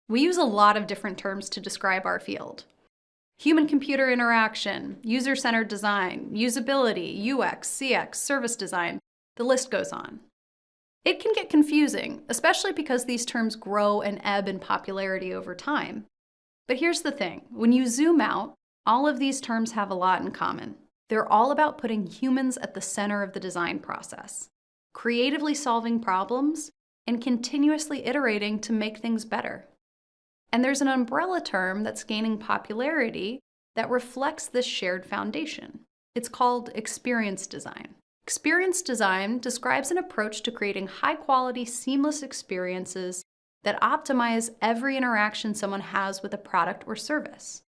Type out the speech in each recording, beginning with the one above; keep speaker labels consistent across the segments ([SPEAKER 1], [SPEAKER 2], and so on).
[SPEAKER 1] We use a lot of different terms to describe our field. Human-computer interaction, user-centered design, usability, UX, CX, service design, the list goes on. It can get confusing, especially because these terms grow and ebb in popularity over time. But here's the thing, when you zoom out, all of these terms have a lot in common. They're all about putting humans at the center of the design process, creatively solving problems, and continuously iterating to make things better. And there's an umbrella term that's gaining popularity that reflects this shared foundation. It's called experience design. Experience design describes an approach to creating high-quality, seamless experiences that optimize every interaction someone has with a product or service.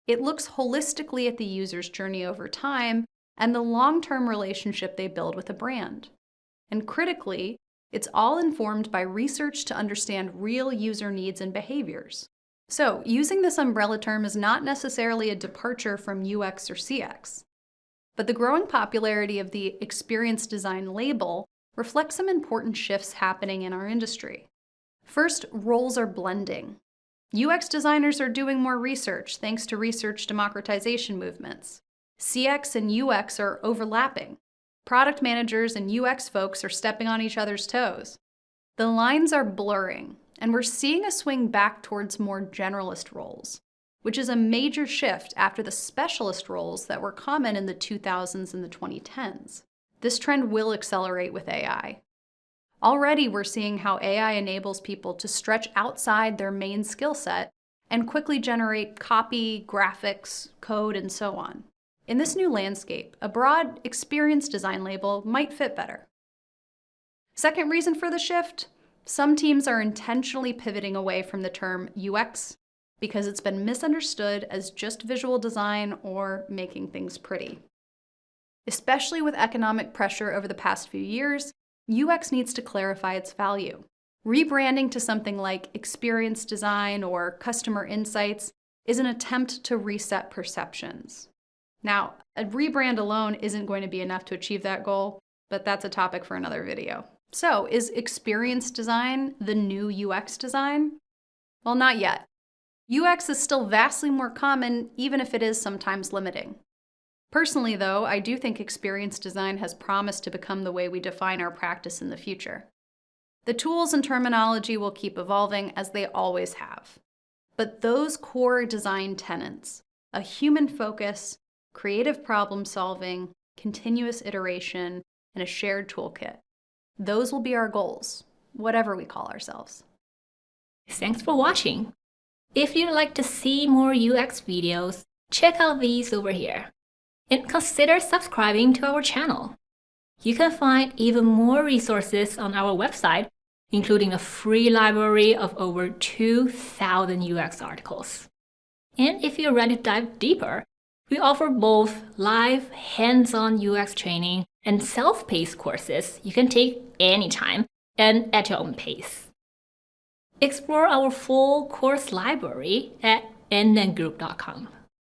[SPEAKER 1] It looks holistically at the user's journey over time and the long-term relationship they build with a brand. And critically, it's all informed by research to understand real user needs and behaviors. So, using this umbrella term is not necessarily a departure from UX or CX. But the growing popularity of the experience design label reflects some important shifts happening in our industry. First, roles are blending. UX designers are doing more research thanks to research democratization movements. CX and UX are overlapping. Product managers and UX folks are stepping on each other's toes. The lines are blurring, and we're seeing a swing back towards more generalist roles, which is a major shift after the specialist roles that were common in the 2000s and the 2010s. This trend will accelerate with AI. Already we're seeing how AI enables people to stretch outside their main skill set and quickly generate copy, graphics, code, and so on. In this new landscape, a broad experience design label might fit better. Second reason for the shift, some teams are intentionally pivoting away from the term UX because it's been misunderstood as just visual design or making things pretty. Especially with economic pressure over the past few years, UX needs to clarify its value. Rebranding to something like experience design or customer insights is an attempt to reset perceptions. Now, a rebrand alone isn't going to be enough to achieve that goal, but that's a topic for another video. So, is experience design the new UX design? Well, not yet. UX is still vastly more common, even if it is sometimes limiting. Personally, though, I do think experience design has promised to become the way we define our practice in the future. The tools and terminology will keep evolving as they always have. But those core design tenets, a human focus, creative problem solving, continuous iteration, and a shared toolkit, those will be our goals, whatever we call ourselves.
[SPEAKER 2] Thanks for watching. If you'd like to see more UX videos, check out these over here. And consider subscribing to our channel. You can find even more resources on our website, including a free library of over 2,000 UX articles. And if you're ready to dive deeper, we offer both live, hands-on UX training and self-paced courses you can take anytime and at your own pace. Explore our full course library at nndgroup.com.